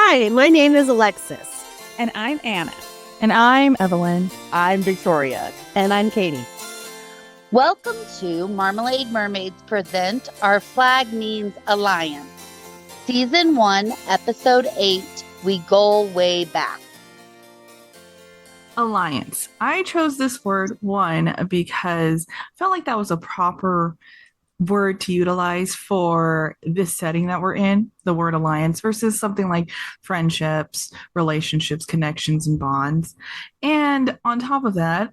Hi, my name is Alexis. And I'm Anna. And I'm Evelyn. I'm Victoria. And I'm Katie. Welcome to Marmalade Mermaids present Our Flag Means Alliance. Season 1, Episode 8, We Go Way Back. Alliance. I chose this word, one, because I felt like that was a proper word to utilize for this setting that we're in, the word alliance, versus something like friendships, relationships, connections, and bonds. And on top of that,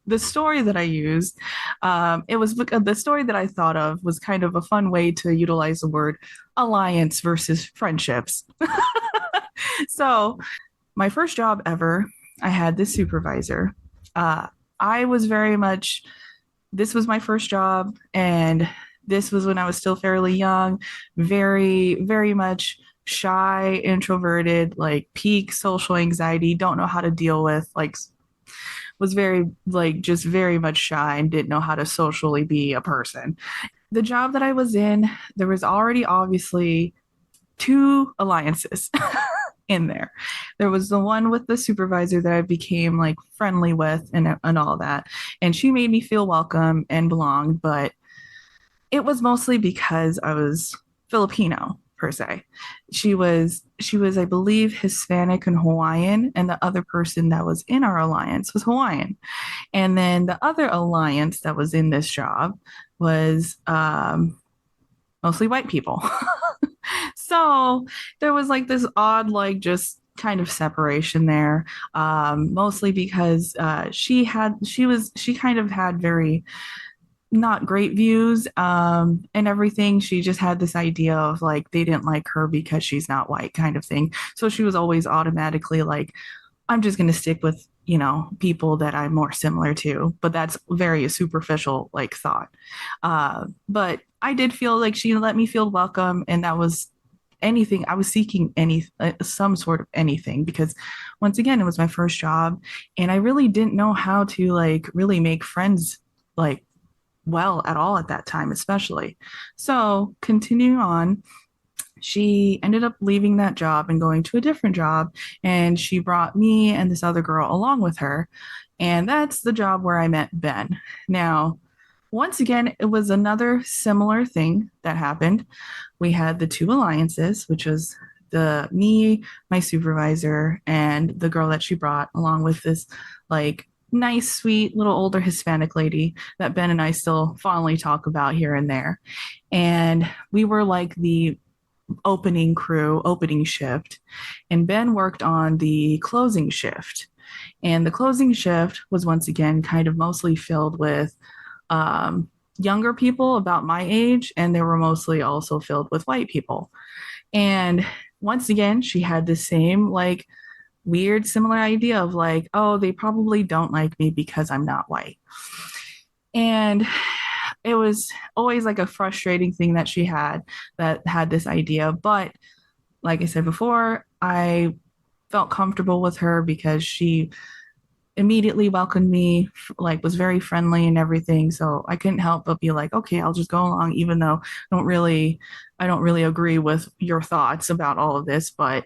the story that I used, it was the story that I thought of was kind of a fun way to utilize the word alliance versus friendships. So, my first job ever, I had this supervisor. I was very much, this was my first job, and this was when I was still fairly young, very, very much shy, introverted, like peak social anxiety, don't know how to deal with, like, was very, like, just very much shy and didn't know how to socially be a person. The job that I was in, there was already obviously two alliances in there. There was the one with the supervisor that I became like friendly with and all that. And she made me feel welcome and belonged, but it was mostly because I was Filipino per se. She was I believe Hispanic and Hawaiian, and the other person that was in our alliance was Hawaiian. And then the other alliance that was in this job was mostly white people. So there was like this odd, like just kind of separation there, mostly because she kind of had very not great views and everything. She just had this idea of like they didn't like her because she's not white kind of thing. So she was always automatically like, I'm just going to stick with, people that I'm more similar to. But that's very superficial like thought. But I did feel like she let me feel welcome, and that was anything. I was seeking some sort of anything, because once again, it was my first job, and I really didn't know how to like really make friends like well at all at that time, especially. So continuing on, she ended up leaving that job and going to a different job, and she brought me and this other girl along with her, and that's the job where I met Ben. Now, once again, it was another similar thing that happened. We had the two alliances, which was me, my supervisor, and the girl that she brought along with this like nice, sweet little older Hispanic lady that Ben and I still fondly talk about here and there. And we were like the opening crew, opening shift, and Ben worked on the closing shift. And the closing shift was once again kind of mostly filled with younger people about my age, and they were mostly also filled with white people. And once again, she had the same like weird, similar idea of like, oh, they probably don't like me because I'm not white. And it was always like a frustrating thing that she had this idea. But like I said before, I felt comfortable with her because she immediately welcomed me, like was very friendly and everything. So I couldn't help but be like, okay, I'll just go along, even though I don't really agree with your thoughts about all of this, but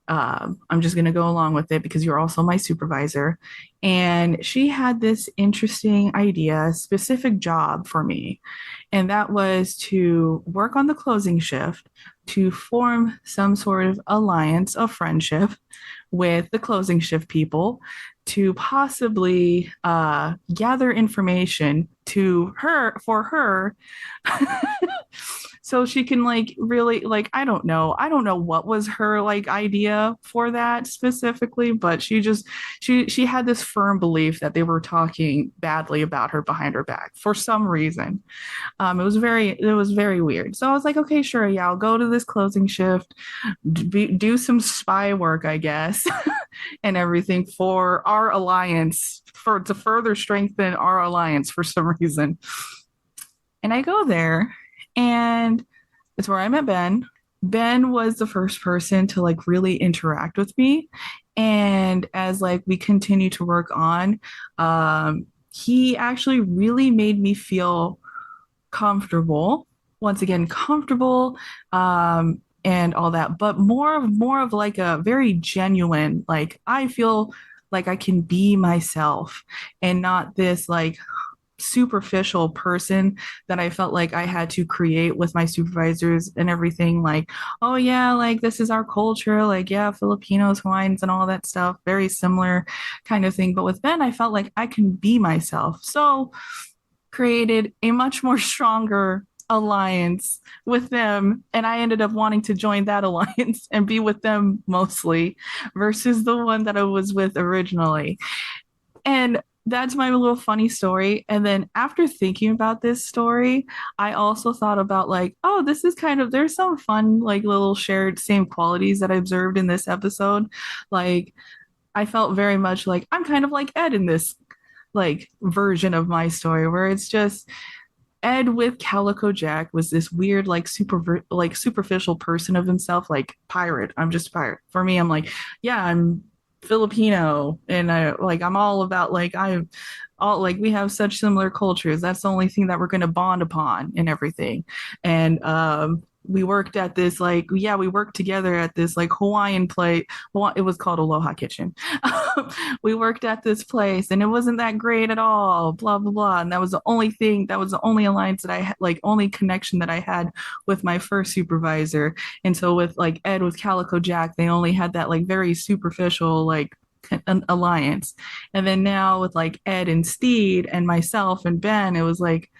I'm just going to go along with it because you're also my supervisor. And she had this interesting idea, specific job for me. And that was to work on the closing shift to form some sort of alliance of friendship with the closing shift people to possibly gather information for her so she can like really like I don't know what was her like idea for that specifically, but she had this firm belief that they were talking badly about her behind her back for some reason. It was very weird. So I was like, okay, sure, yeah, I'll go to this closing shift, do some spy work, I guess, and everything for our alliance, to further strengthen our alliance for some reason. And I go there, and it's where I met Ben. Ben was the first person to like really interact with me. And as like we continue to work on, he actually really made me feel comfortable, once again, comfortable, and all that, but more of like a very genuine, like I feel like I can be myself and not this like superficial person that I felt like I had to create with my supervisors and everything. Like, oh yeah, like this is our culture, like yeah, Filipinos, Hawaiians, and all that stuff, very similar kind of thing. But with Ben, I felt like I can be myself. So created a much more stronger alliance with them, and I ended up wanting to join that alliance and be with them mostly versus the one that I was with originally. And that's my little funny story. And then after thinking about this story, I also thought about like, oh, this is kind of, there's some fun, like little shared same qualities that I observed in this episode. Like, I felt very much like I'm kind of like Ed in this like version of my story where it's just Ed with Calico Jack was this weird, like superficial person of himself, like pirate. I'm just a pirate. For me, I'm like, yeah, I'm Filipino, and I'm all about like I'm all like we have such similar cultures. That's the only thing that we're going to bond upon and everything. And we worked at this like yeah we worked together at this like Hawaiian place. It was called Aloha Kitchen. We worked at this place and it wasn't that great at all, blah blah blah, and that was the only thing, that was the only alliance that I had, like only connection that I had with my first supervisor. And so with like Ed with Calico Jack, they only had that like very superficial like an alliance. And then now with like Ed and Stede and myself and Ben, it was like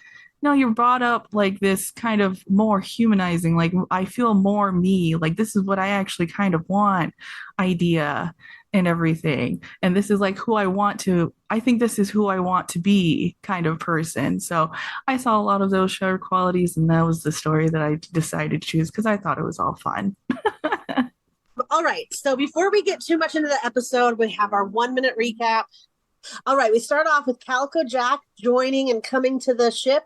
no, you're brought up like this kind of more humanizing, like I feel more me, like this is what I actually kind of want idea and everything. And this is like who I want to, I think this is who I want to be kind of person. So I saw a lot of those shared qualities, and that was the story that I decided to choose because I thought it was all fun. All right. So before we get too much into the episode, we have our 1 minute recap. All right. We start off with Calico Jack joining and coming to the ship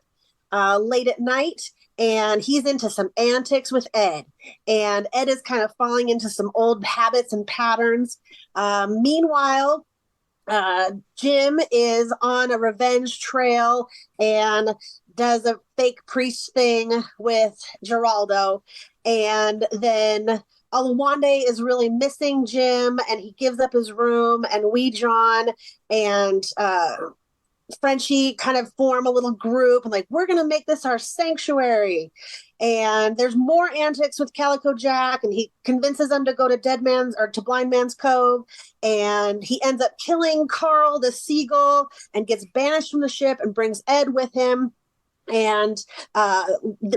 late at night, and he's into some antics with Ed, and Ed is kind of falling into some old habits and patterns. Meanwhile, Jim is on a revenge trail and does a fake priest thing with Geraldo, and then Alawande is really missing Jim, and he gives up his room, and Wee John and Frenchie kind of form a little group and like, we're going to make this our sanctuary. And there's more antics with Calico Jack, and he convinces them to go to Dead Man's or to Blind Man's Cove. And he ends up killing Carl the seagull and gets banished from the ship and brings Ed with him. And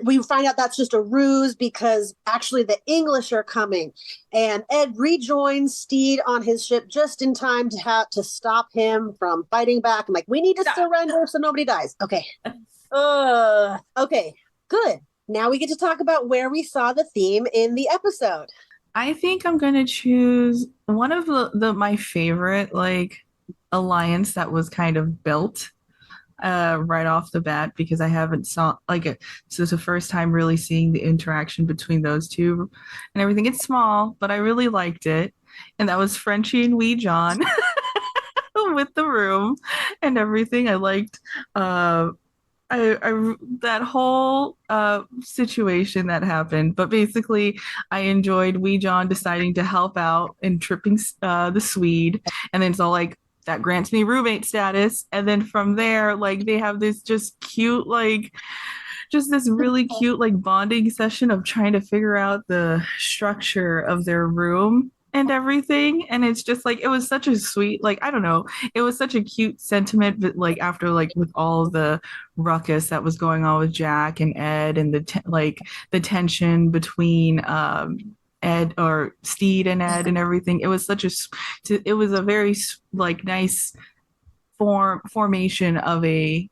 we find out that's just a ruse because actually the English are coming. And Ed rejoins Stede on his ship just in time to have to stop him from fighting back. I'm like, we need to surrender so nobody dies. Okay. Okay, good. Now we get to talk about where we saw the theme in the episode. I think I'm going to choose one of my favorite like alliance that was kind of built right off the bat, because I haven't saw like it. So it's the first time really seeing the interaction between those two and everything. It's small, but I really liked it. And that was Frenchie and Wee John with the room and everything. I liked I that whole situation that happened. But basically, I enjoyed Wee John deciding to help out and tripping the Swede, and then it's all like that grants me roommate status. And then from there, like they have this just cute, like just this really cute like bonding session of trying to figure out the structure of their room and everything. And it's just like it was such a sweet, like I don't know, it was such a cute sentiment. But like after like with all the ruckus that was going on with Jack and Ed and like the tension between Ed or Stede and Ed and everything, it was it was a very like nice formation of a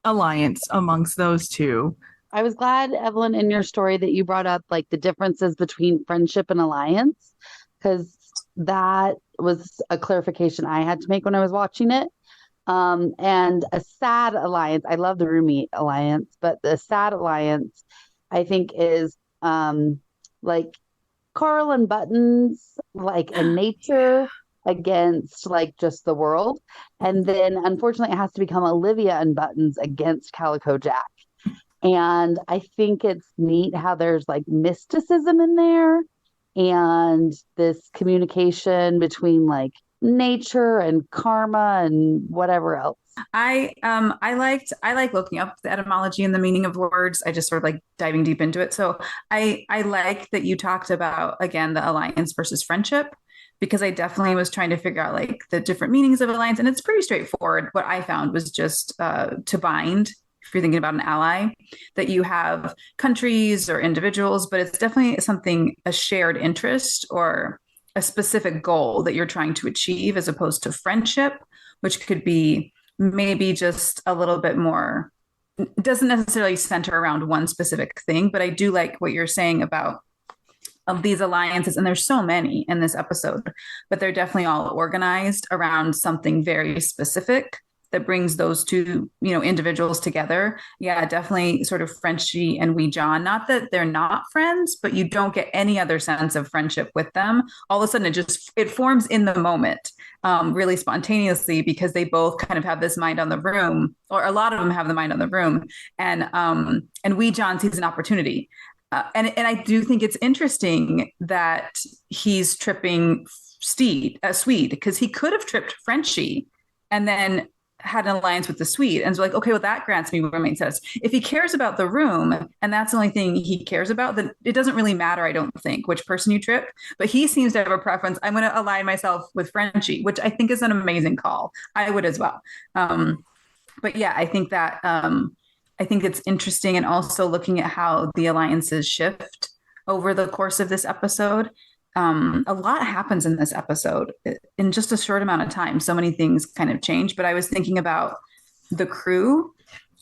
alliance amongst those two. I was glad, Evelyn, in your story that you brought up like the differences between friendship and alliance, because that was a clarification I had to make when I was watching it. And a sad alliance, I love the roomie alliance, but the sad alliance I think is like Carl and Buttons, like in nature against like just the world. And then unfortunately it has to become Olivia and Buttons against Calico Jack. And I think it's neat how there's like mysticism in there and this communication between like nature and karma and whatever else. I like looking up the etymology and the meaning of words. I just sort of like diving deep into it. So I like that you talked about again the alliance versus friendship, because I definitely was trying to figure out like the different meanings of alliance, and it's pretty straightforward. What I found was just to bind. If you're thinking about an ally, that you have countries or individuals, but it's definitely something, a shared interest or a specific goal that you're trying to achieve, as opposed to friendship, which could be maybe just a little bit more, it doesn't necessarily center around one specific thing. But I do like what you're saying about of these alliances, and there's so many in this episode, but they're definitely all organized around something very specific that brings those two, individuals together. Yeah, definitely sort of Frenchie and Wee John. Not that they're not friends, but you don't get any other sense of friendship with them. All of a sudden, it forms in the moment, really spontaneously, because they both kind of have this mind on the room, or a lot of them have the mind on the room, and Wee John sees an opportunity. And I do think it's interesting that he's tripping Swede, because he could have tripped Frenchie and then had an alliance with the Swede. And so like, okay, well, that grants me roommate status. If he cares about the room and that's the only thing he cares about, then it doesn't really matter, I don't think, which person you trip. But he seems to have a preference. I'm going to align myself with Frenchie, which I think is an amazing call. I would as well. But yeah, I think that I think it's interesting, and also looking at how the alliances shift over the course of this episode. A lot happens in this episode in just a short amount of time. So many things kind of change. But I was thinking about the crew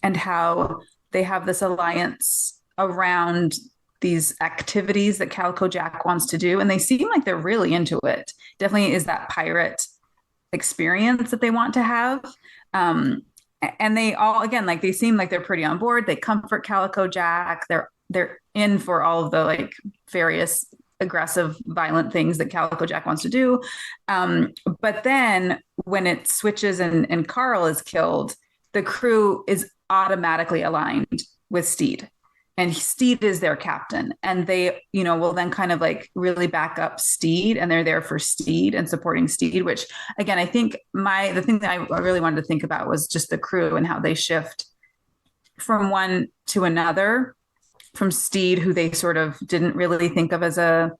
and how they have this alliance around these activities that Calico Jack wants to do. And they seem like they're really into it. Definitely is that pirate experience that they want to have. And they all, again, like they seem like they're pretty on board. They comfort Calico Jack. They're in for all of the like various aggressive, violent things that Calico Jack wants to do. But then when it switches and Carl is killed, the crew is automatically aligned with Stede. And Stede is their captain. And they, will then kind of like really back up Stede, and they're there for Stede and supporting Stede, which again, I think the thing that I really wanted to think about was just the crew and how they shift from one to another, from Stede, who they sort of didn't really think of as a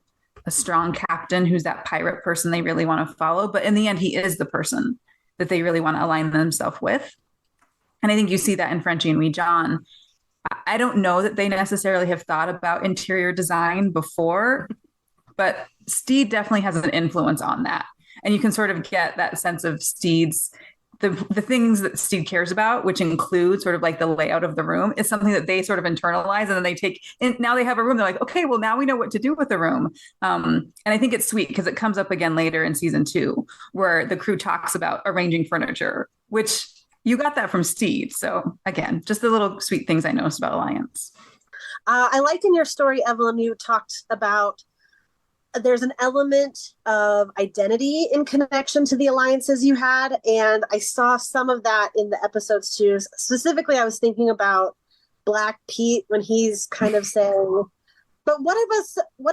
strong captain, who's that pirate person they really want to follow. But in the end, he is the person that they really want to align themselves with. And I think you see that in Frenchie and Wee John. I don't know that they necessarily have thought about interior design before, but Stede definitely has an influence on that. And you can sort of get that sense of Stede's, the things that Stede cares about, which include sort of like the layout of the room, is something that they sort of internalize, and then they take, and now they have a room. They're like, okay, well, now we know what to do with the room. And I think it's sweet because it comes up again later in season 2, where the crew talks about arranging furniture, which you got that from Stede. So again, just the little sweet things I noticed about Alliance. I liked in your story, Evelyn, you talked about there's an element of identity in connection to the alliances you had. And I saw some of that in the episodes too. Specifically, I was thinking about Black Pete when he's kind of saying, but what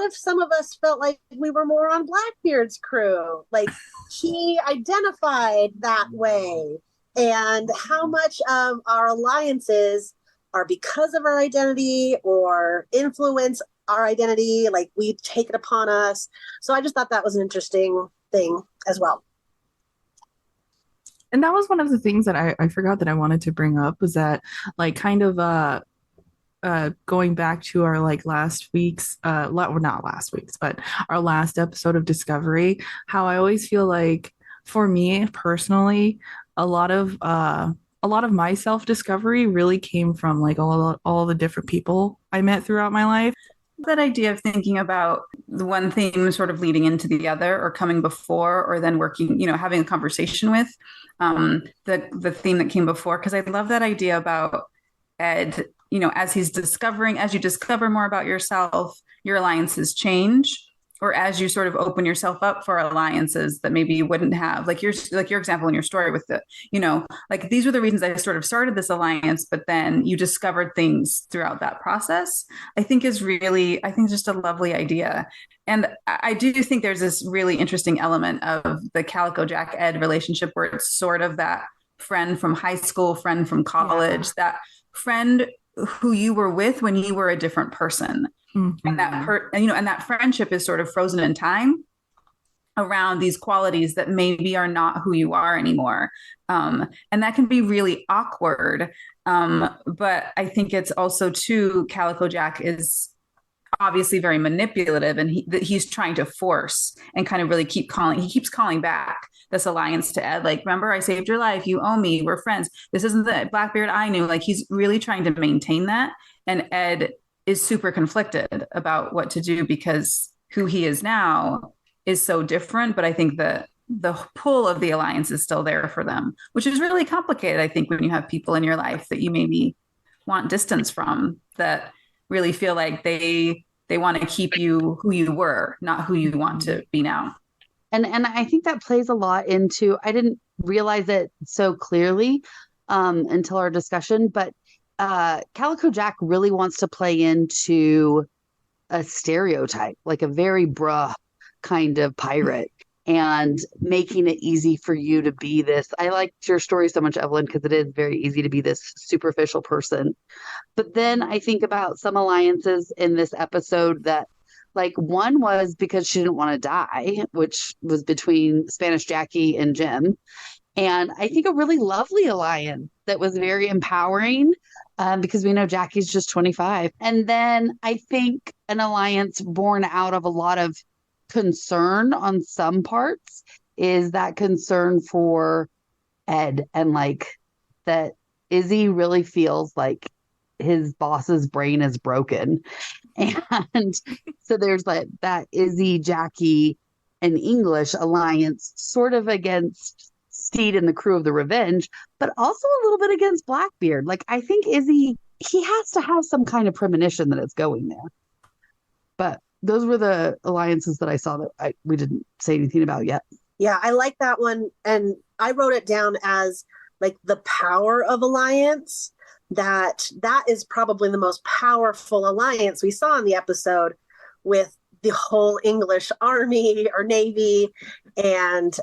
if some of us felt like we were more on Blackbeard's crew? Like he identified that way. And how much of our alliances are because of our identity or influence our identity, like we take it upon us. So I just thought that was an interesting thing as well. And that was one of the things that I forgot that I wanted to bring up, was that like kind of going back to our like last week's not last week's, but our last episode of Discovery, how I always feel like, for me personally, a lot of my self-discovery really came from like all the different people I met throughout my life. That idea of thinking about the one theme sort of leading into the other, or coming before, or then working, having a conversation with the theme that came before. Because I love that idea about Ed, as you discover more about yourself, your alliances change. or as you sort of open yourself up for alliances that maybe you wouldn't have, like your example in your story with the, like these were the reasons I sort of started this alliance, but then you discovered things throughout that process, I think just a lovely idea. And I do think there's this really interesting element of the Calico Jack Ed relationship where it's sort of that friend from high school, friend from college, that friend who you were with when you were a different person. Mm-hmm. And that friendship is sort of frozen in time around these qualities that maybe are not who you are anymore. And that can be really awkward. But I think it's also too, Calico Jack is obviously very manipulative, and he's trying to force and kind of really keeps calling back this alliance to Ed. Like, remember, I saved your life. You owe me. We're friends. This isn't the Blackbeard I knew. Like, he's really trying to maintain that. And Ed is super conflicted about what to do because who he is now is so different. But I think the pull of the alliance is still there for them, which is really complicated. I think when you have people in your life that you maybe want distance from, that really feel like they want to keep you who you were, not who you want to be now. And I think that plays a lot into, I didn't realize it so clearly until our discussion, but Calico Jack really wants to play into a stereotype, like a very bruh kind of pirate, and making it easy for you to be this. I liked your story so much, Evelyn, because it is very easy to be this superficial person. But then I think about some alliances in this episode that, like, one was because she didn't want to die, which was between Spanish Jackie and Jim. And I think a really lovely alliance that was very empowering because we know Jackie's just 25. And then I think an alliance born out of a lot of concern on some parts is that concern for Ed, and like that Izzy really feels like his boss's brain is broken. And so there's like that Izzy, Jackie, and English alliance sort of against Stede and the crew of the Revenge, but also a little bit against Blackbeard. Like, I think Izzy, he has to have some kind of premonition that it's going there. But those were the alliances that I saw that we didn't say anything about yet. Yeah, I like that one. And I wrote it down as like the power of alliance, that is probably the most powerful alliance we saw in the episode, with the whole English army or navy and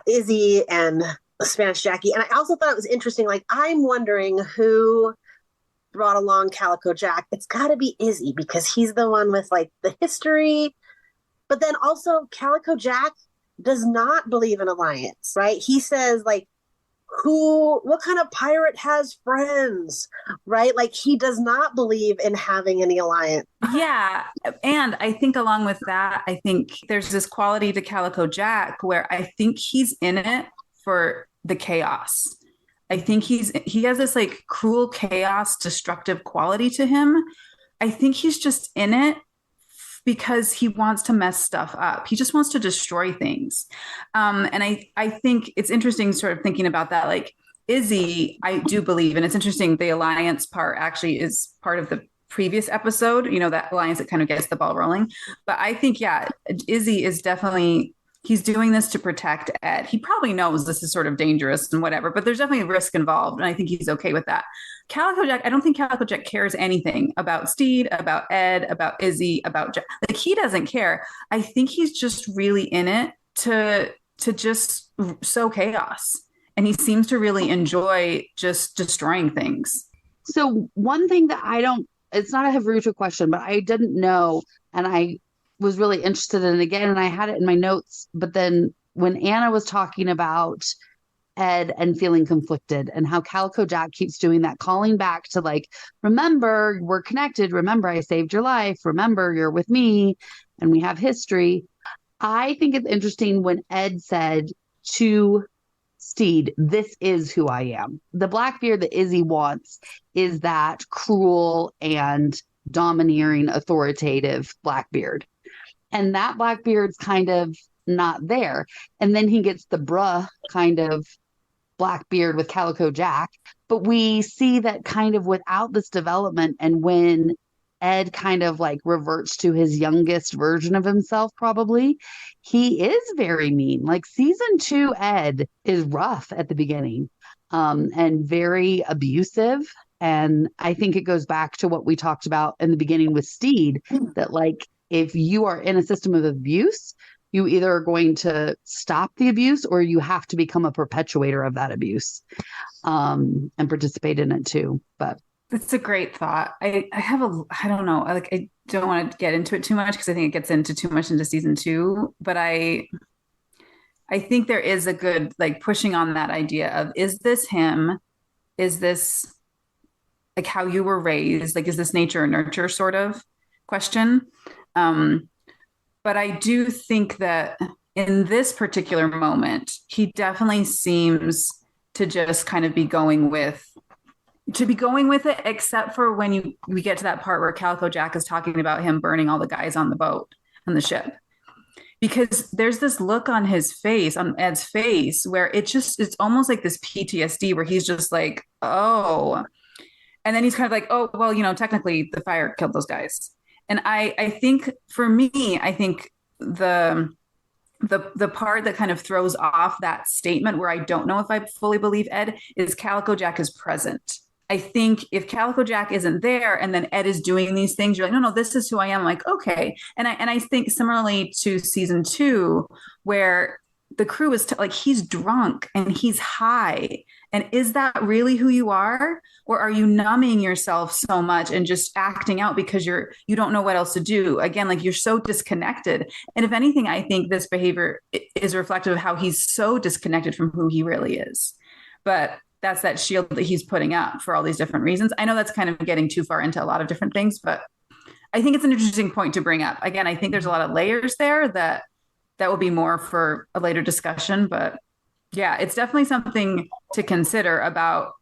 Izzy and Spanish Jackie. And I also thought it was interesting, like, I'm wondering who brought along Calico Jack. It's got to be Izzy, because he's the one with like the history. But then also Calico Jack does not believe in alliance, right? He says, like, what kind of pirate has friends, right? Like, he does not believe in having any alliance. Yeah. And I think along with that, I think there's this quality to Calico Jack where I think he's in it for the chaos. I think he has this like cruel chaos, destructive quality to him. I think he's just in it because he wants to mess stuff up. He just wants to destroy things. And I think it's interesting sort of thinking about that. Like, Izzy, I do believe, and it's interesting, the alliance part actually is part of the previous episode, that alliance that kind of gets the ball rolling. But I think, yeah, Izzy is definitely, he's doing this to protect Ed. He probably knows this is sort of dangerous and whatever, but there's definitely risk involved. And I think he's okay with that. Calico Jack, I don't think Calico Jack cares anything about Stede, about Ed, about Izzy, about Jack. Like, he doesn't care. I think he's just really in it to just sow chaos. And he seems to really enjoy just destroying things. So one thing that it's not a Havruta question, but I didn't know, and I was really interested in it again, and I had it in my notes. But then when Anna was talking about Ed and feeling conflicted, and how Calico Jack keeps doing that, calling back to like, remember, we're connected. Remember, I saved your life. Remember, you're with me and we have history. I think it's interesting when Ed said to Stede, this is who I am. The Blackbeard that Izzy wants is that cruel and domineering, authoritative Blackbeard. And that Blackbeard's kind of not there. And then he gets the bruh kind of Blackbeard with Calico Jack. But we see that kind of without this development, and when Ed kind of like reverts to his youngest version of himself, probably, he is very mean. Like season 2, Ed is rough at the beginning, and very abusive. And I think it goes back to what we talked about in the beginning with Stede, that like if you are in a system of abuse, you either are going to stop the abuse or you have to become a perpetuator of that abuse, and participate in it too. But it's a great thought. I don't know. I don't want to get into it too much because I think it gets into too much into season 2, but I think there is a good like pushing on that idea of, is this him? Is this like how you were raised? Like, is this nature or nurture sort of question? But I do think that in this particular moment, he definitely seems to just kind of be going with it, except for when we get to that part where Calico Jack is talking about him burning all the guys on the boat, on the ship. Because there's this look on his face, on Ed's face, where it's almost like this PTSD where he's just like, oh. And then he's kind of like, oh, well, technically the fire killed those guys. And I think for me, I think the part that kind of throws off that statement where I don't know if I fully believe Ed is Calico Jack is present. I think if Calico Jack isn't there and then Ed is doing these things, you're like, no, this is who I am. I'm like, okay. And I think similarly to season 2, where the crew is like, he's drunk and he's high. And is that really who you are? Or are you numbing yourself so much and just acting out because you don't know what else to do? Again, like you're so disconnected. And if anything, I think this behavior is reflective of how he's so disconnected from who he really is. But that's that shield that he's putting up for all these different reasons. I know that's kind of getting too far into a lot of different things, but I think it's an interesting point to bring up. Again, I think there's a lot of layers there that will be more for a later discussion. But yeah, it's definitely something to consider about,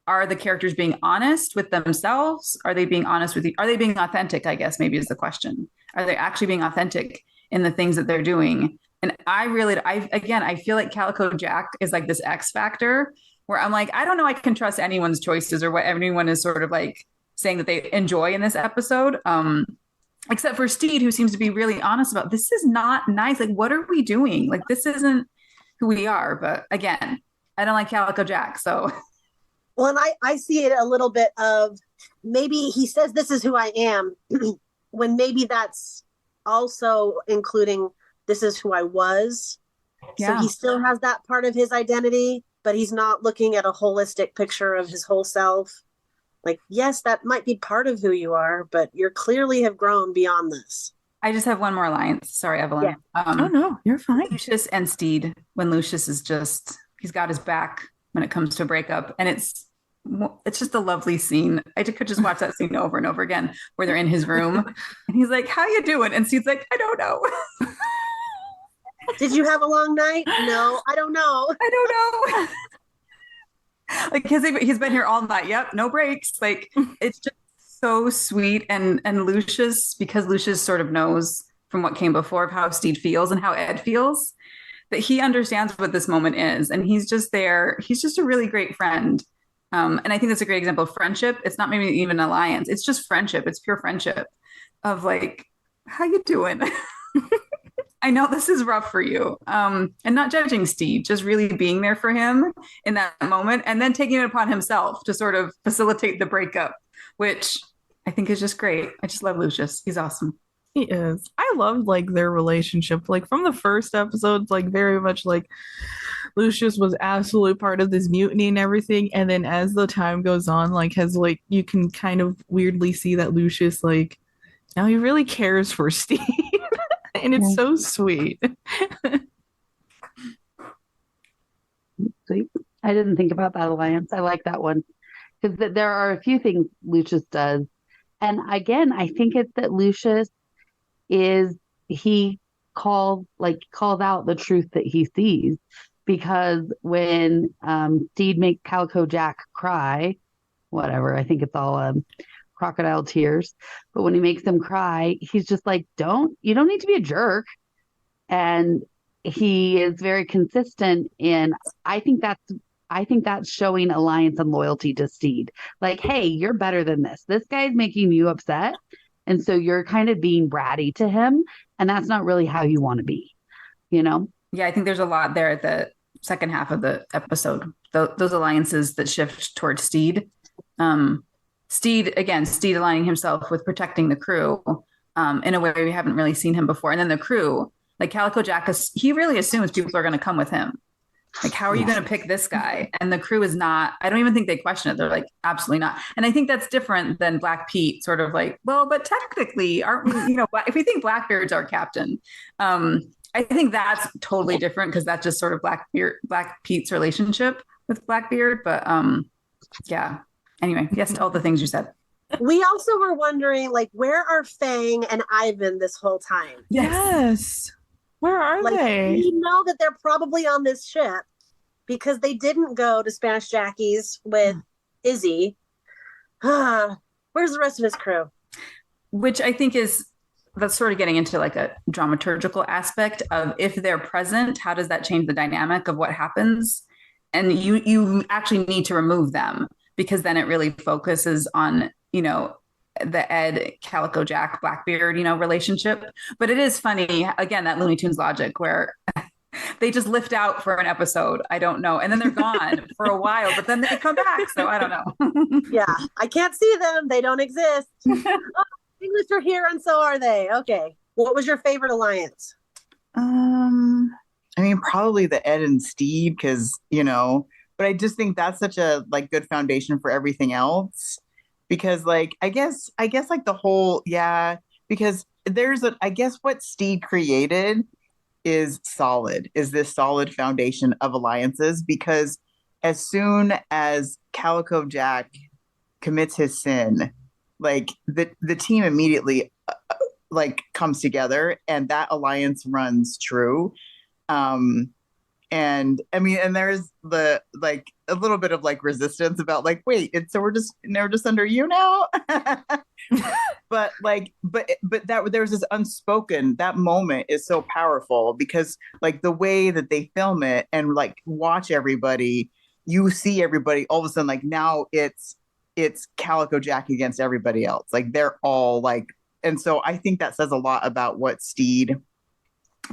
are the characters being honest with themselves? Are they being honest with you? Are they being authentic, I guess maybe is the question. Are they actually being authentic in the things that they're doing? And I feel like Calico Jack is like this X factor where I'm like, I don't know I can trust anyone's choices or what everyone is sort of like saying that they enjoy in this episode. Except for Stede, who seems to be really honest about, this is not nice. Like, what are we doing? Like, this isn't who we are. But again, I don't like Calico Jack. So, well, and I see it a little bit of maybe he says this is who I am, when maybe that's also including this is who I was. Yeah. So he still has that part of his identity, but he's not looking at a holistic picture of his whole self. Like, yes, that might be part of who you are, but you clearly have grown beyond this. I just have one more alliance. Sorry, Evelyn. Yeah. Oh, no, you're fine. Lucius and Stede, when Lucius is just, he's got his back when it comes to a breakup. And it's just a lovely scene. I could just watch that scene over and over again where they're in his room. And he's like, how you doing? And Stede's like, I don't know. Did you have a long night? No, I don't know. I don't know. Like he's been here all night. Yep, no breaks. Like it's just so sweet. And Lucius, because Lucius sort of knows from what came before of how Stede feels and how Ed feels, that he understands what this moment is. And he's just there. He's just a really great friend. And I think that's a great example of friendship. It's not maybe even an alliance. It's just friendship. It's pure friendship of like, how you doing? I know this is rough for you. And not judging Stede, just really being there for him in that moment and then taking it upon himself to sort of facilitate the breakup, which I think is just great. I just love Lucius. He's awesome. He is. I loved like their relationship. Like from the first episodes, like very much like Lucius was absolutely part of this mutiny and everything. And then as the time goes on, like has like you can kind of weirdly see that Lucius like now he really cares for Stede. And it's so sweet. Sweet. I didn't think about that alliance. I like that one. Because there are a few things Lucius does. And again, I think it's that Lucius he calls out the truth that he sees. Because when Stede makes Calico Jack cry, whatever, I think it's all crocodile tears, but when he makes them cry, he's just like, you don't need to be a jerk. And he is very consistent in, I think that's showing alliance and loyalty to Stede. Like, hey, you're better than this. This guy's making you upset. And so you're kind of being bratty to him. And that's not really how you want to be, you know? Yeah, I think there's a lot there at the second half of the episode. Those alliances that shift towards Stede. Stede aligning himself with protecting the crew in a way we haven't really seen him before. And then the crew, like Calico Jack, he really assumes people are going to come with him. Like, how are you going to pick this guy? And the crew is not, I don't even think they question it. They're like, absolutely not. And I think that's different than Black Pete, sort of like, well, but technically, aren't we, if we think Blackbeard's our captain, I think that's totally different because that's just sort of Black Pete's relationship with Blackbeard. But yeah. Anyway, yes to all the things you said. We also were wondering, like, where are Fang and Ivan this whole time? Yes. Where are they? We know that they're probably on this ship because they didn't go to Spanish Jackie's with Izzy. Where's the rest of his crew? Which I think that's sort of getting into like a dramaturgical aspect of if they're present, how does that change the dynamic of what happens? And you actually need to remove them because then it really focuses on, the Ed, Calico Jack, Blackbeard, relationship. But it is funny, again, that Looney Tunes logic where they just lift out for an episode. I don't know. And then they're gone for a while, but then they come back. So I don't know. Yeah, I can't see them. They don't exist. English are here and so are they. Okay. What was your favorite alliance? Probably the Ed and Stede because, but I just think that's such a good foundation for everything else. Because I guess the whole, because I guess what Stede created is this solid foundation of alliances, because as soon as Calico Jack commits his sin, the team immediately comes together and that alliance runs true. And there's the a little bit of resistance about wait, so we're just under you now. but that there's this unspoken, that moment is so powerful because the way that they film it and watch everybody, you see everybody all of a sudden now it's Calico Jack against everybody else. They're all and so I think that says a lot about what Stede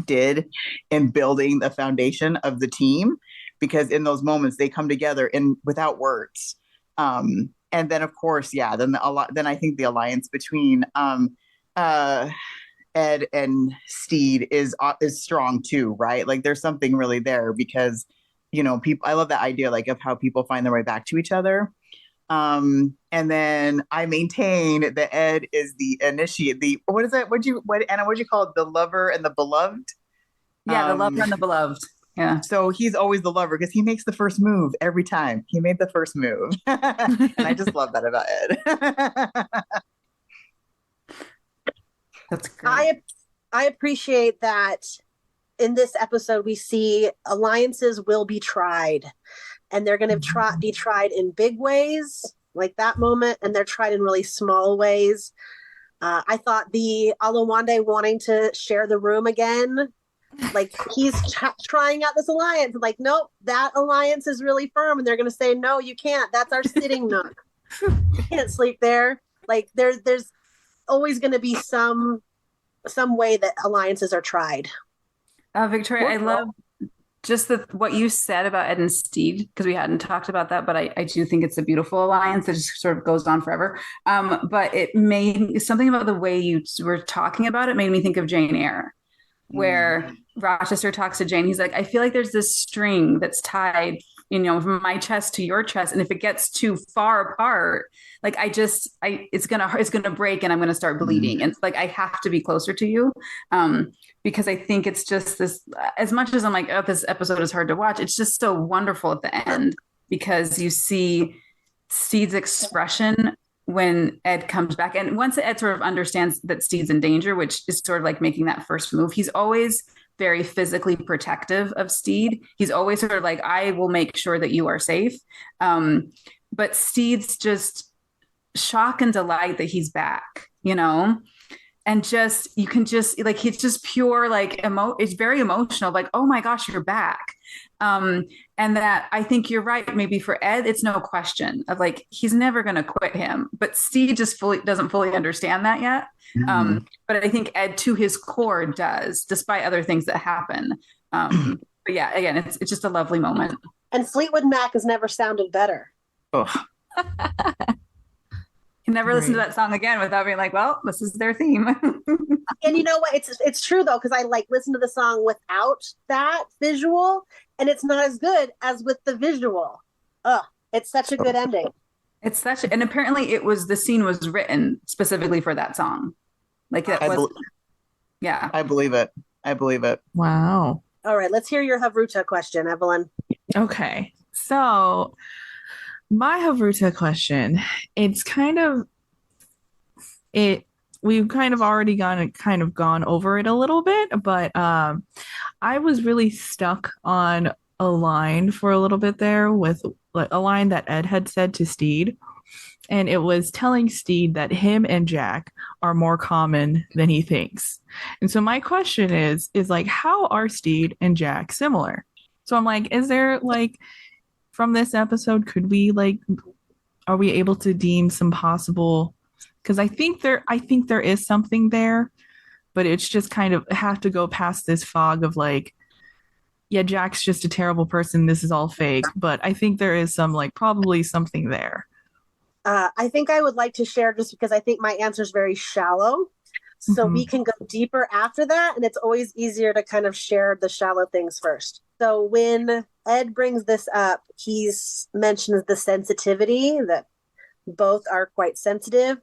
did in building the foundation of the team, because in those moments they come together without words. And then of course, then I think the alliance between Ed and Stede is strong too, right? There's something really there because people, I love that idea of how people find their way back to each other. And then I maintain that Ed is the initiate, what is that? Anna, what'd you call it? The lover and the beloved? Yeah, the lover and the beloved. Yeah. So he's always the lover because he makes the first move every time. He made the first move. And I just love that about Ed. That's great. I appreciate that in this episode we see alliances will be tried. And they're going to be tried in big ways, like that moment, and they're tried in really small ways. I thought the Alawande wanting to share the room again, he's trying out this alliance. Nope, that alliance is really firm, and they're going to say, no, you can't. That's our sitting nook. You can't sleep there. There's always going to be some way that alliances are tried. Victoria, I love just what you said about Ed and Stede, because we hadn't talked about that, but I do think it's a beautiful alliance that just sort of goes on forever. But it made something about the way you were talking about it made me think of Jane Eyre, where Rochester talks to Jane. He's like, I feel like there's this string that's tied, from my chest to your chest. And if it gets too far apart, it's gonna break and I'm gonna start bleeding. And I have to be closer to you. Because I think it's just this, as much as I'm like, oh, this episode is hard to watch, it's just so wonderful at the end because you see Stede's expression when Ed comes back. And once Ed sort of understands that Stede's in danger, which is sort of making that first move, he's always very physically protective of Stede. He's always sort of I will make sure that you are safe. But Stede's just shock and delight that he's back, and just you can just like he's just pure like it's very emotional, like, oh my gosh, you're back. And that I think you're right. Maybe for Ed, it's no question of like he's never going to quit him, but Steve just doesn't fully understand that yet. But I think Ed, to his core, does, despite other things that happen. But yeah, again, it's just a lovely moment. And Fleetwood Mac has never sounded better. Oh. You never listen to that song again without being like, well, this is their theme. And you know what? It's true though, because I like listen to the song without that visual, and it's not as good as with the visual. It's such a good ending. It's such, and apparently the scene was written specifically for that song. Like that yeah. I believe it. Wow. All right, let's hear your Havruta question, Evelyn. Okay. So my Havruta question, we've kind of already gone over it a little bit, but I was really stuck on a line for a little bit there with like a line that Ed had said to Stede. And it was telling Stede that him and Jack are more common than he thinks. And so my question is like, how are Stede and Jack similar? So I'm like, is there like, from this episode, are we able to deem some possible, because I think there is something there, but it's just kind of have to go past this fog of like, yeah, Jack's just a terrible person. This is all fake. But I think there is probably something there. I think I would like to share, just because I think my answer is very shallow. So we can go deeper after that. And it's always easier to kind of share the shallow things first. So when Ed brings this up, he mentions the sensitivity, that both are quite sensitive.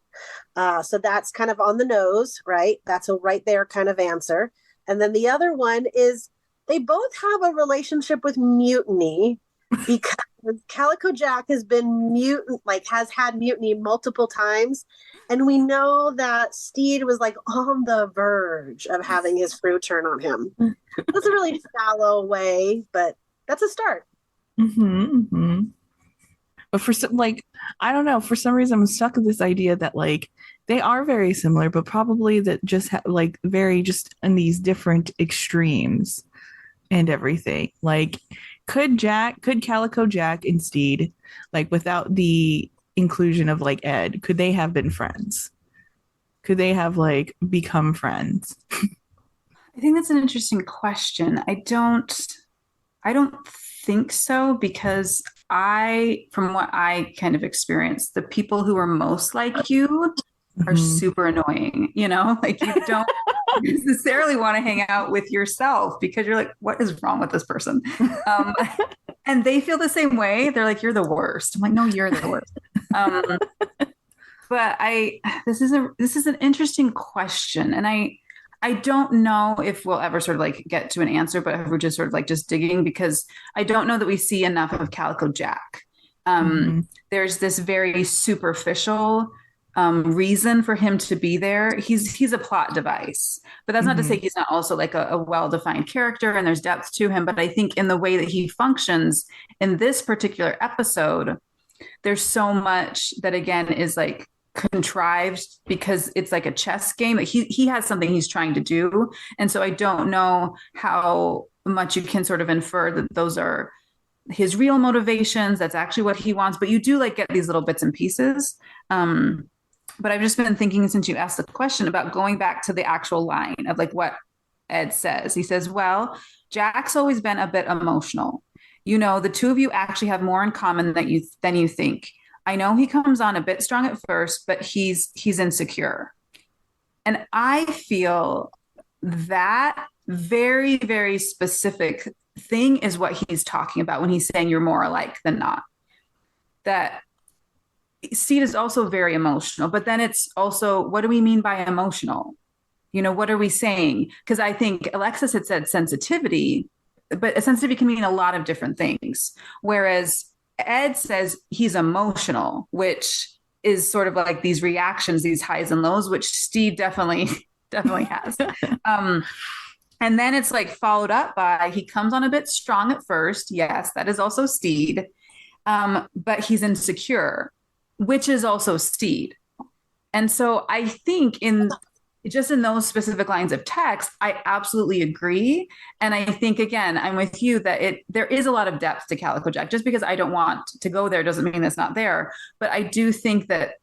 So that's kind of on the nose, right? That's a right there kind of answer. And then the other one is they both have a relationship with mutiny, because Calico Jack has had mutiny multiple times. And we know that Stede was like on the verge of having his crew turn on him. That's a really shallow way, but that's a start. But for some, I don't know, for some reason I'm stuck with this idea that like they are very similar, but probably that just very just in these different extremes and everything. Like, could Calico Jack and Stede, like without the inclusion of like Ed, could they have been friends? Could they have like become friends? I think that's an interesting question. I don't think so, because from what I kind of experienced, the people who are most like you are super annoying, like you don't necessarily want to hang out with yourself because you're like, what is wrong with this person? And they feel the same way. They're like, you're the worst. I'm like, no, you're the worst. But this is an interesting question. And I don't know if we'll ever sort of like get to an answer, but we're just sort of like just digging, because I don't know that we see enough of Calico Jack. There's this very superficial reason for him to be there. He's a plot device, but that's not to say he's not also like a well-defined character and there's depth to him. But I think in the way that he functions in this particular episode, there's so much that again is like contrived, because it's like a chess game. He has something he's trying to do. And so I don't know how much you can sort of infer that those are his real motivations. That's actually what he wants. But you do like get these little bits and pieces. But I've just been thinking, since you asked the question, about going back to the actual line of like what Ed says. He says, well, Jack's always been a bit emotional. The two of you actually have more in common than you think. I know he comes on a bit strong at first, but he's insecure. And I feel that very, very specific thing is what he's talking about when he's saying you're more alike than not. That Stede is also very emotional, but then it's also, what do we mean by emotional? What are we saying? Because I think Alexis had said sensitivity, but a sensitivity can mean a lot of different things. Whereas Ed says he's emotional, which is sort of like these reactions, these highs and lows, which Stede definitely has. And then it's like followed up by, he comes on a bit strong at first. Yes, that is also Stede. But he's insecure, which is also Stede. And so I think just in those specific lines of text, I absolutely agree. And I think, again, I'm with you that there is a lot of depth to Calico Jack. Just because I don't want to go there doesn't mean it's not there. But I do think that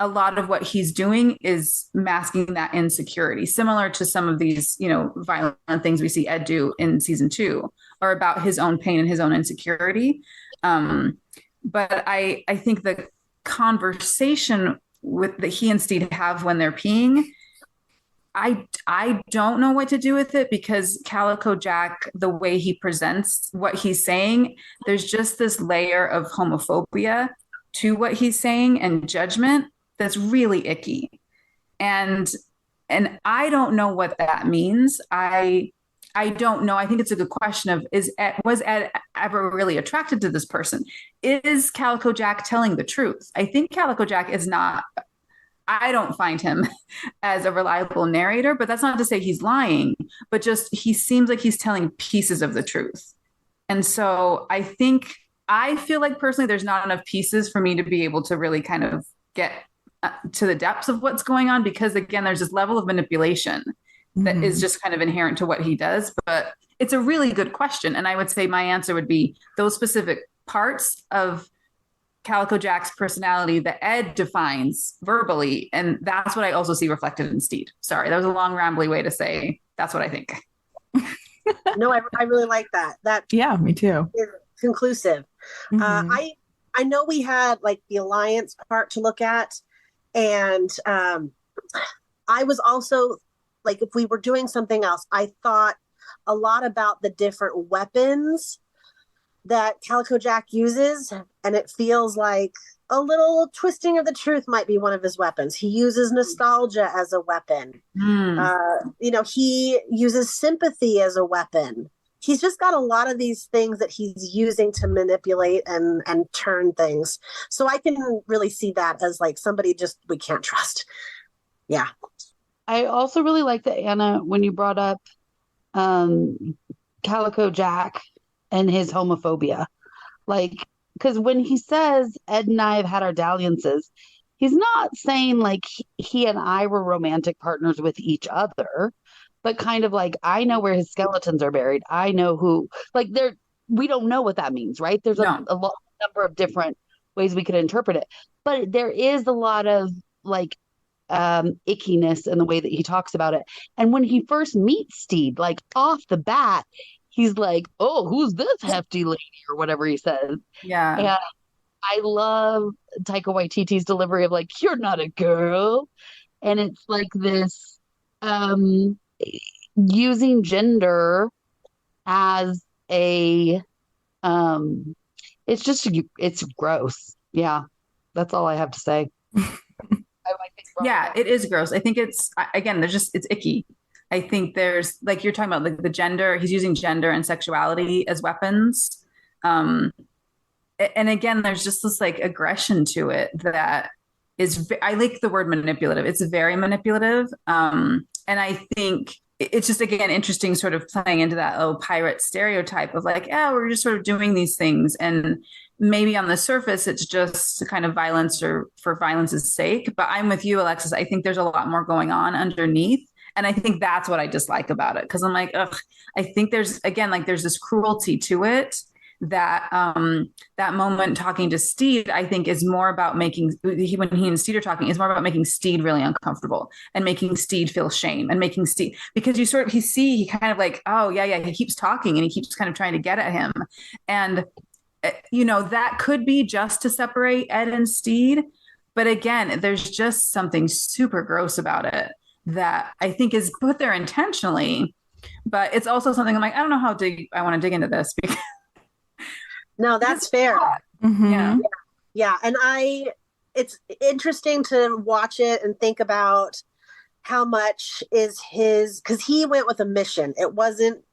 a lot of what he's doing is masking that insecurity, similar to some of these, violent things we see Ed do in season 2, are about his own pain and his own insecurity. But I think the conversation that he and Stede have when they're peeing, I don't know what to do with it, because Calico Jack, the way he presents what he's saying, there's just this layer of homophobia to what he's saying and judgment that's really icky. And I don't know what that means. I don't know. I think it's a good question of, was Ed ever really attracted to this person? Is Calico Jack telling the truth? I think Calico Jack is not. I don't find him as a reliable narrator, but that's not to say he's lying, but just he seems like he's telling pieces of the truth. And so I feel like personally there's not enough pieces for me to be able to really kind of get to the depths of what's going on, because again, there's this level of manipulation that is just kind of inherent to what he does. But it's a really good question. And I would say my answer would be those specific parts of Calico Jack's personality that Ed defines verbally. And that's what I also see reflected in Stede. Sorry, that was a long, rambly way to say that's what I think. No, I really like that. Yeah, me too. Is conclusive. I know we had like the alliance part to look at. And I was also like, if we were doing something else, I thought a lot about the different weapons that Calico Jack uses, and it feels like a little twisting of the truth might be one of his weapons. He uses nostalgia as a weapon. He uses sympathy as a weapon. He's just got a lot of these things that he's using to manipulate and turn things. So I can really see that as like somebody just we can't trust. Yeah. I also really like that, Anna, when you brought up Calico Jack and his homophobia. Like, because when he says Ed and I have had our dalliances, he's not saying like he and I were romantic partners with each other, but kind of like, I know where his skeletons are buried. I know who, like, we don't know what that means, right? There's a number of different ways we could interpret it, but there is a lot of like ickiness in the way that he talks about it. And when he first meets Stede, like off the bat, he's like, oh, who's this hefty lady or whatever he says. Yeah. And I love Taika Waititi's delivery of like, you're not a girl. And it's like this using gender as a it's gross. Yeah. That's all I have to say. Yeah, it is gross. I think it's icky. I think there's, like you're talking about, like the gender, he's using gender and sexuality as weapons. And again, there's just this like aggression to it that is, I like the word manipulative. It's very manipulative. And I think it's just, again, interesting sort of playing into that pirate stereotype of like, we're just sort of doing these things. And maybe on the surface, it's just kind of violence or for violence's sake. But I'm with you, Alexis. I think there's a lot more going on underneath. And I think that's what I dislike about it. Because I'm like, I think there's this cruelty to it that that moment talking to Stede, I think is more about when he and Stede are talking, is more about making Stede really uncomfortable and making Stede feel shame and making Stede, because he kind of like, oh yeah, he keeps talking and he keeps kind of trying to get at him. And, that could be just to separate Ed and Stede. But again, there's just something super gross about it that I think is put there intentionally, but it's also something I'm like, I don't know how deep I want to dig into this. Because no, that's fair. Mm-hmm. Yeah. And it's interesting to watch it and think about how much is because he went with a mission.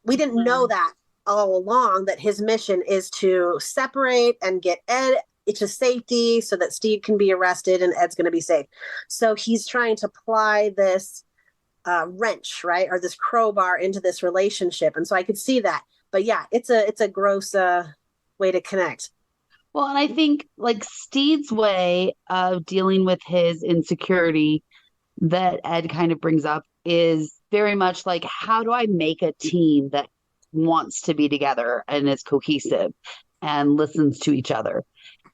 We didn't know that all along, that his mission is to separate and get Ed to safety so that Stede can be arrested and Ed's going to be safe. So he's trying to apply this wrench, right? Or this crowbar into this relationship. And so I could see that. But yeah, it's a gross way to connect. Well, and I think like Stede's way of dealing with his insecurity that Ed kind of brings up is very much like, how do I make a team that wants to be together and is cohesive and listens to each other?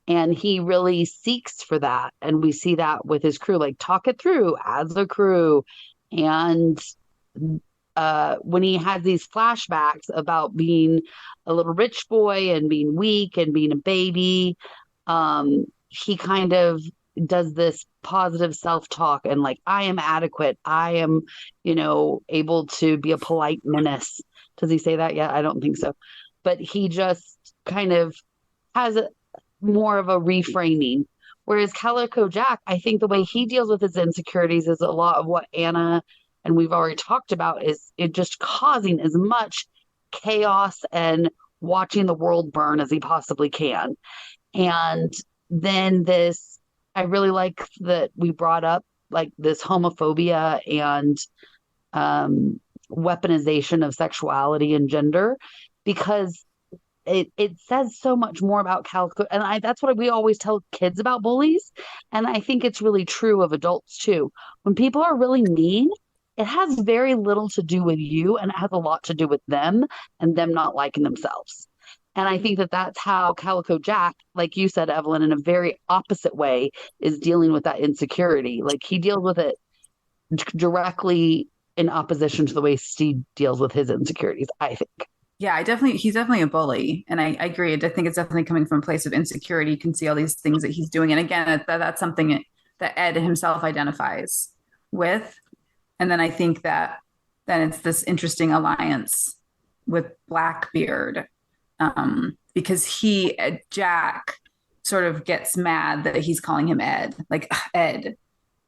And he really seeks for that. And we see that with his crew, like talk it through as a crew. And when he has these flashbacks about being a little rich boy and being weak and being a baby, he kind of does this positive self-talk and like, I am adequate. I am, able to be a polite menace. Does he say that yet? I don't think so. But he just kind of has more of a reframing. Whereas Calico Jack, I think the way he deals with his insecurities is a lot of what Anna and we've already talked about, is it just causing as much chaos and watching the world burn as he possibly can. And then I really like that we brought up like this homophobia and weaponization of sexuality and gender, because it says so much more about Calico. And that's what we always tell kids about bullies. And I think it's really true of adults too. When people are really mean, it has very little to do with you, and it has a lot to do with them and them not liking themselves. And I think that that's how Calico Jack, like you said, Evelyn, in a very opposite way, is dealing with that insecurity. Like he deals with it directly in opposition to the way Stede deals with his insecurities, I think. Yeah, he's definitely a bully. And I agree. I think it's definitely coming from a place of insecurity. You can see all these things that he's doing. And again, that's something that Ed himself identifies with. And then I think that then it's this interesting alliance with Blackbeard, because Jack sort of gets mad that he's calling him Ed, like Ed,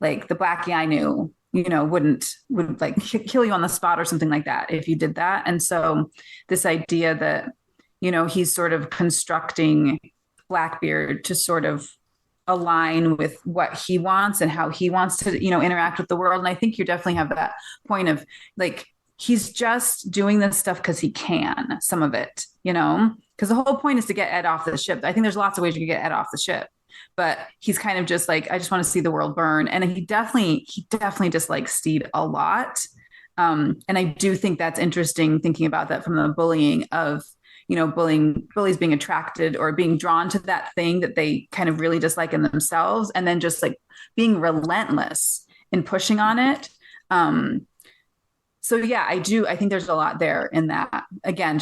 like the Blackie I knew, would like kill you on the spot or something like that if you did that. And so this idea that, he's sort of constructing Blackbeard to sort of align with what he wants and how he wants to, interact with the world. And I think you definitely have that point of like, he's just doing this stuff because he can, some of it, because the whole point is to get Ed off the ship. I think there's lots of ways you can get Ed off the ship, but he's kind of just like, I just want to see the world burn. And he definitely dislikes Stede a lot. And I do think that's interesting, thinking about that from the bullying of, bullies being attracted or being drawn to that thing that they kind of really dislike in themselves, and then just like being relentless in pushing on it. So yeah, I think there's a lot there in that. Again,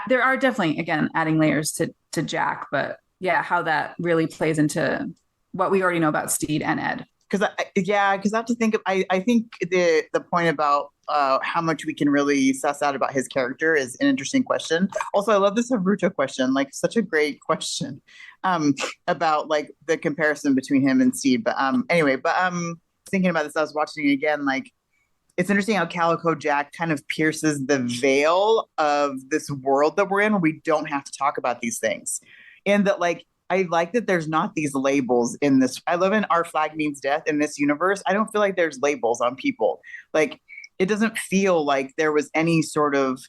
there are definitely, again, adding layers to Jack, but yeah, how that really plays into what we already know about Stede and Ed. Because I have to think of, I think the point about how much we can really suss out about his character is an interesting question. Also, I love this Haruto question, like such a great question about like the comparison between him and Stede. But thinking about this, I was watching it again, like it's interesting how Calico Jack kind of pierces the veil of this world that we're in where we don't have to talk about these things. And that like, I like that there's not these labels in this. I live in Our Flag Means Death in this universe. I don't feel like there's labels on people. Like, it doesn't feel like there was any sort of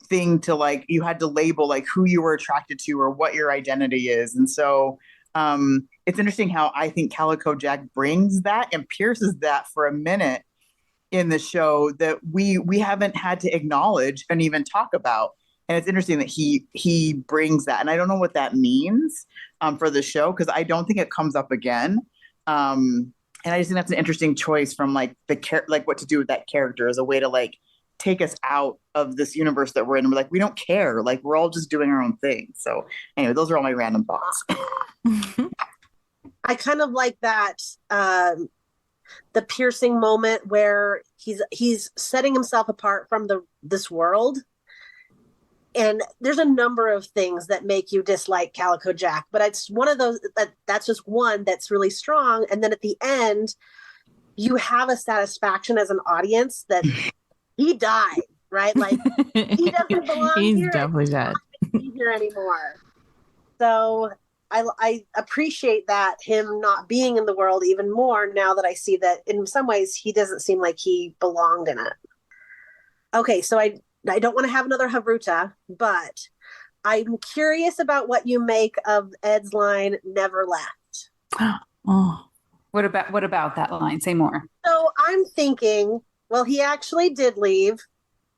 thing to like, you had to label like who you were attracted to or what your identity is. And so it's interesting how I think Calico Jack brings that and pierces that for a minute in the show that we haven't had to acknowledge and even talk about. And it's interesting that he brings that. And I don't know what that means for the show, because I don't think it comes up again. And I just think that's an interesting choice from like like what to do with that character as a way to like take us out of this universe that we're in. We're like, we don't care. Like, we're all just doing our own thing. So anyway, those are all my random thoughts. I kind of like that, the piercing moment where he's setting himself apart from this world. And there's a number of things that make you dislike Calico Jack, but it's one of those that's just one that's really strong. And then at the end, you have a satisfaction as an audience that he died, right? Like he doesn't belong He's here. definitely dead. Be here anymore. So I appreciate that, him not being in the world even more now that I see that in some ways he doesn't seem like he belonged in it. Okay, so I don't want to have another Haruta, but I'm curious about what you make of Ed's line, "Never left." Oh, What about that line? Say more. So I'm thinking Well, he actually did leave,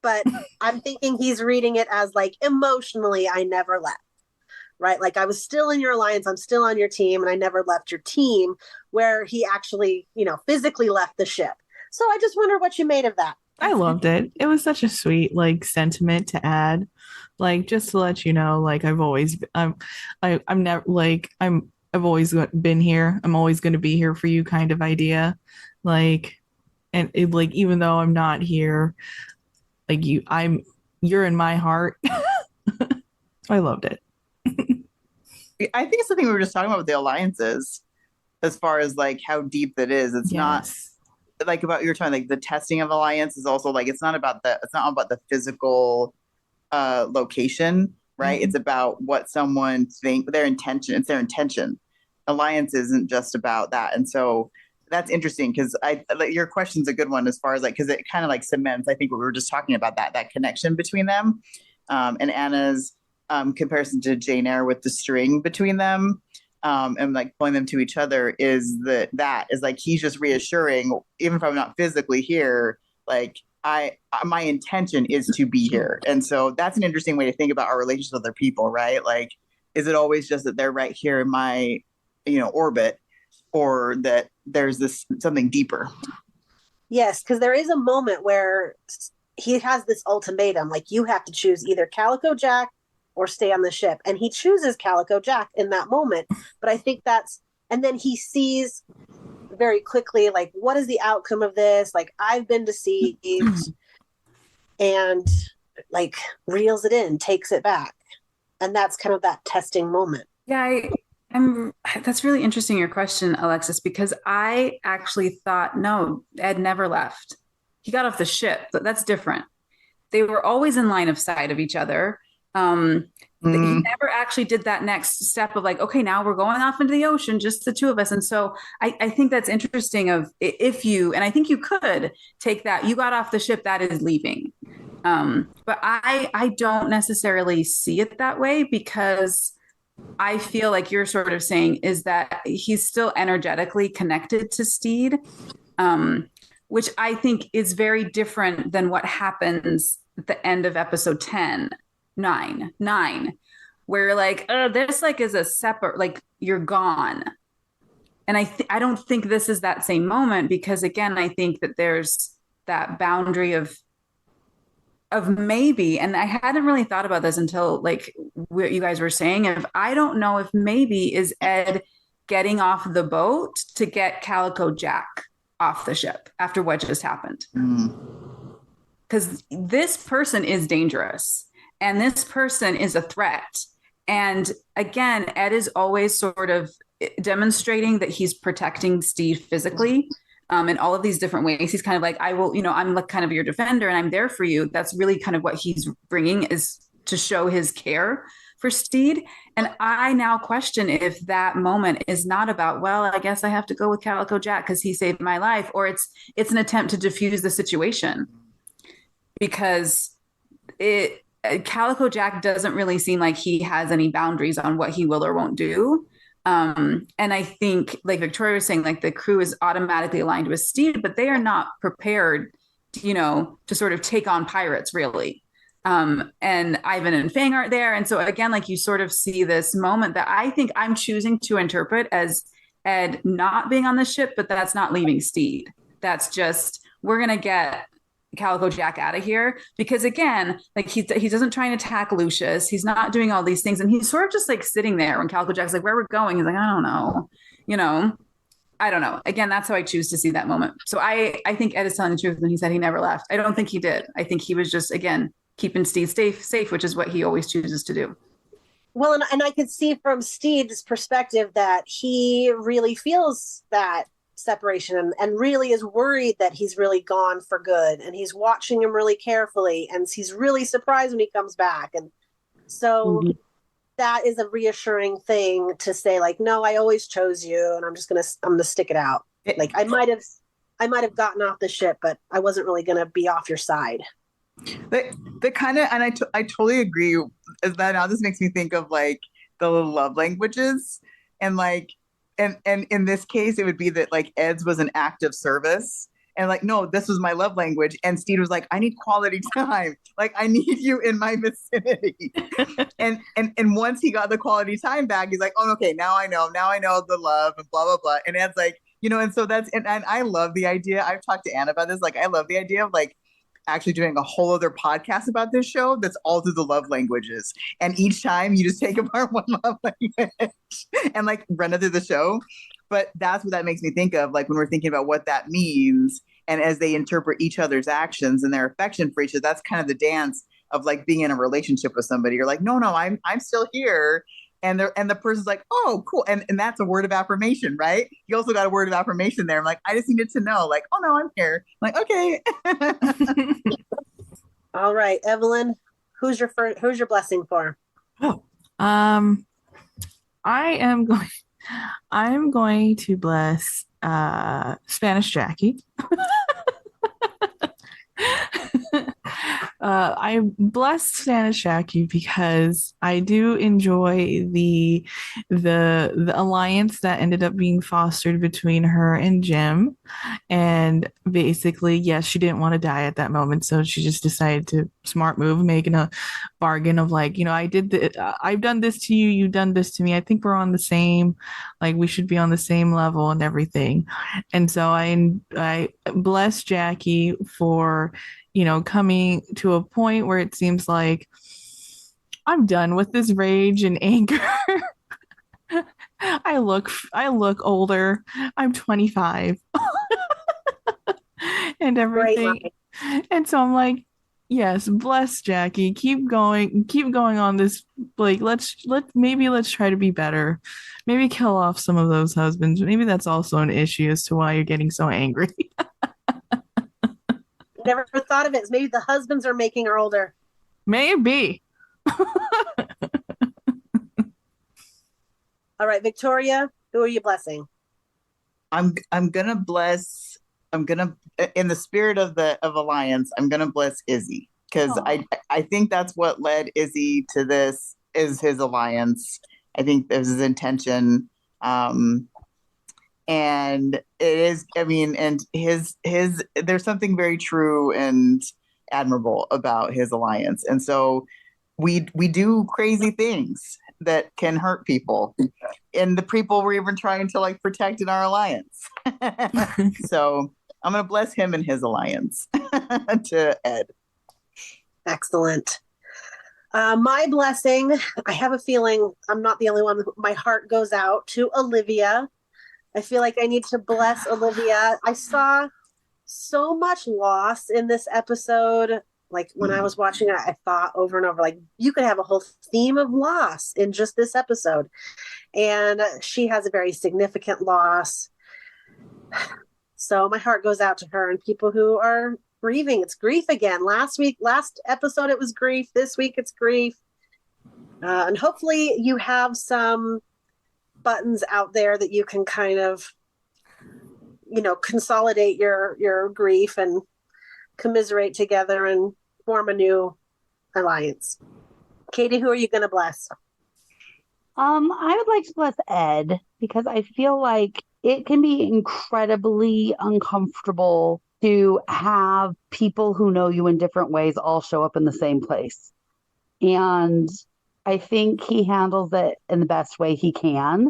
but I'm thinking he's reading it as like emotionally, I never left, right? Like I was still in your alliance, I'm still on your team, and I never left your team, where he actually, physically left the ship. So I just wonder what you made of that. I loved it. It was such a sweet like sentiment to add. Like just to let you know, like I'm never like I've always been here. I'm always going to be here for you kind of idea. Like and it, like even though I'm not here, like you're in my heart. I loved it. I think it's the thing we were just talking about with the alliances, as far as like how deep it is. It's not Yes. like about you're talking like the testing of alliance is also like it's not about the physical location, right? It's about what someone think their intention. It's their intention. Alliance isn't just about that, and so that's interesting because I like your question's a good one as far as like because it kind of like cements I think what we were just talking about that connection between them, and Anna's comparison to Jane Eyre with the string between them. And like pulling them to each other is that is like he's just reassuring, even if I'm not physically here, like my intention is to be here. And so that's an interesting way to think about our relationships with other people, right? Like, is it always just that they're right here in my, orbit, or that there's this something deeper? Yes, because there is a moment where he has this ultimatum, like you have to choose either Calico Jack or stay on the ship. And he chooses Calico Jack in that moment. But I think and then he sees very quickly, like, what is the outcome of this? Like, I've been deceived, and like reels it in, takes it back. And that's kind of that testing moment. Yeah, that's really interesting, your question, Alexis, because I actually thought, no, Ed never left. He got off the ship. That's different. They were always in line of sight of each other. He never actually did that next step of like, okay, now we're going off into the ocean, just the two of us. And so I think that's interesting of if you, and I think you could take that, you got off the ship, that is leaving. But I don't necessarily see it that way because I feel like you're sort of saying is that he's still energetically connected to Stede, which I think is very different than what happens at the end of episode 9, where like, this like is a separate, like you're gone. And I don't think this is that same moment because again, I think that there's that boundary of maybe, and I hadn't really thought about this until like what you guys were saying, if I don't know if maybe is Ed getting off the boat to get Calico Jack off the ship after what just happened. Because this person is dangerous. And this person is a threat. And again, Ed is always sort of demonstrating that he's protecting Stede physically in all of these different ways. He's kind of like, I will, I'm like kind of your defender and I'm there for you. That's really kind of what he's bringing is to show his care for Stede. And I now question if that moment is not about, well, I guess I have to go with Calico Jack because he saved my life, or it's an attempt to diffuse the situation because Calico Jack doesn't really seem like he has any boundaries on what he will or won't do. And I think, like Victoria was saying, like the crew is automatically aligned with Stede, but they are not prepared, to sort of take on pirates, really. And Ivan and Fang aren't there. And so, again, like you sort of see this moment that I think I'm choosing to interpret as Ed not being on the ship, but that's not leaving Stede. That's just, we're going to get Calico Jack out of here because again, like he doesn't try and attack Lucius. He's not doing all these things. And he's sort of just like sitting there when Calico Jack's like, where we're going. He's like, I don't know. I don't know. Again, that's how I choose to see that moment. So I think Ed is telling the truth when he said he never left. I don't think he did. I think he was just, again, keeping Stede safe, which is what he always chooses to do. Well, and I could see from Stede's perspective that he really feels that separation and really is worried that he's really gone for good, and he's watching him really carefully, and he's really surprised when he comes back. And so that is a reassuring thing to say, like, no, I always chose you, and I'm gonna stick it out. Like I might have gotten off the ship, but I wasn't really gonna be off your side. The kind of, and I totally agree. Is that now this makes me think of like the love languages, and like, and in this case, it would be that like Ed's was an act of service, And like, no, this was my love language. And Stede was like, I need quality time. Like, I need you in my vicinity. and once he got the quality time back, he's like, oh, okay, now I know the love and blah, blah, blah. And Ed's like, and so and I love the idea. I've talked to Anna about this. Like, I love the idea of like actually doing a whole other podcast about this show that's all through the love languages. And each time you just take apart one love language and like run it through the show. But that's what that makes me think of, like when we're thinking about what that means and as they interpret each other's actions and their affection for each other, that's kind of the dance of like being in a relationship with somebody. You're like, no, I'm still here. And the person's like, oh, cool. And that's a word of affirmation, right? You also got a word of affirmation there. I'm like, I just needed to know, like, oh no, I'm here. I'm like, okay. All right, Evelyn, who's your blessing for? Oh, I'm going to bless Spanish Jackie. I bless Spanish Jackie because I do enjoy the alliance that ended up being fostered between her and Jim. And basically, yes, she didn't want to die at that moment, so she just decided to smart move, making a bargain of like, I've done this to you, you've done this to me. I think we're on the same, like we should be on the same level and everything. And so I bless Jackie for coming to a point where it seems like I'm done with this rage and anger. I look older. I'm 25 and everything. And so I'm like, yes, bless Jackie. Keep going on this. Like, let's try to be better. Maybe kill off some of those husbands. Maybe that's also an issue as to why you're getting so angry. Never thought of it. Maybe the husbands are making her older. Maybe. All right, Victoria, who are you blessing? I'm gonna bless. I'm gonna, in the spirit of Alliance, I'm gonna bless Izzy because I think that's what led Izzy to this is his alliance. I think there's his intention. And it is, I mean, and his there's something very true and admirable about his alliance. And so we do crazy things that can hurt people. And the people we're even trying to like protect in our alliance. So I'm gonna bless him and his alliance to Ed. Excellent. My blessing, I have a feeling I'm not the only one. My heart goes out to Olivia. I feel like I need to bless Olivia. I saw so much loss in this episode. Like when I was watching it, I thought over and over, like you could have a whole theme of loss in just this episode. And she has a very significant loss. So my heart goes out to her and people who are grieving. It's grief again. Last episode, it was grief. This week, it's grief. And hopefully you have some buttons out there that you can kind of, consolidate your grief and commiserate together and form a new alliance. Katie, who are you going to bless? I would like to bless Ed because I feel like it can be incredibly uncomfortable to have people who know you in different ways all show up in the same place. And I think he handles it in the best way he can.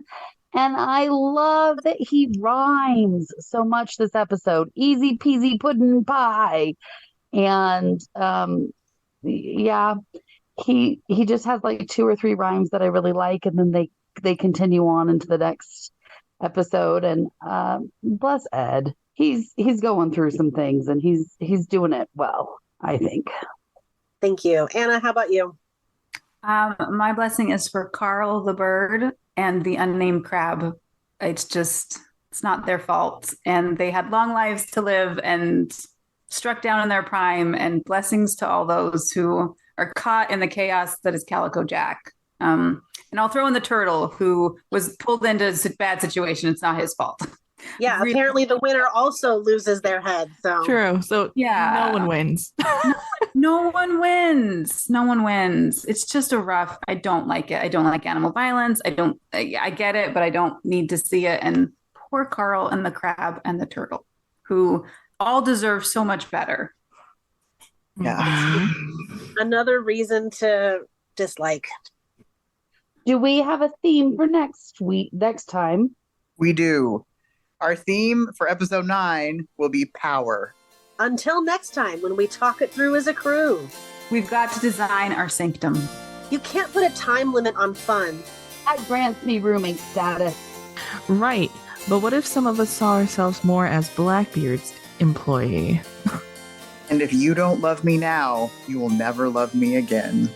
And I love that he rhymes so much this episode. Easy peasy pudding pie. And yeah, he just has like 2 or 3 rhymes that I really like. And then they continue on into the next episode. And bless Ed. He's going through some things and he's doing it well, I think. Thank you. Anna, how about you? My blessing is for Carl the bird and the unnamed crab. It's not their fault. And they had long lives to live and struck down in their prime. And blessings to all those who are caught in the chaos that is Calico Jack. And I'll throw in the turtle who was pulled into a bad situation. It's not his fault. Yeah, apparently the winner also loses their head. So true. So yeah, no one wins. No one wins. No one wins. It's just I don't like it. I don't like animal violence. I get it, but I don't need to see it. And poor Carl and the crab and the turtle who all deserve so much better. Yeah. Another reason to dislike. Do we have a theme for next time? We do. Our theme for episode 9 will be power. Until next time, when we talk it through as a crew. We've got to design our sanctum. You can't put a time limit on fun. That grants me roommate status. Right. But what if some of us saw ourselves more as Blackbeard's employee? And if you don't love me now, you will never love me again.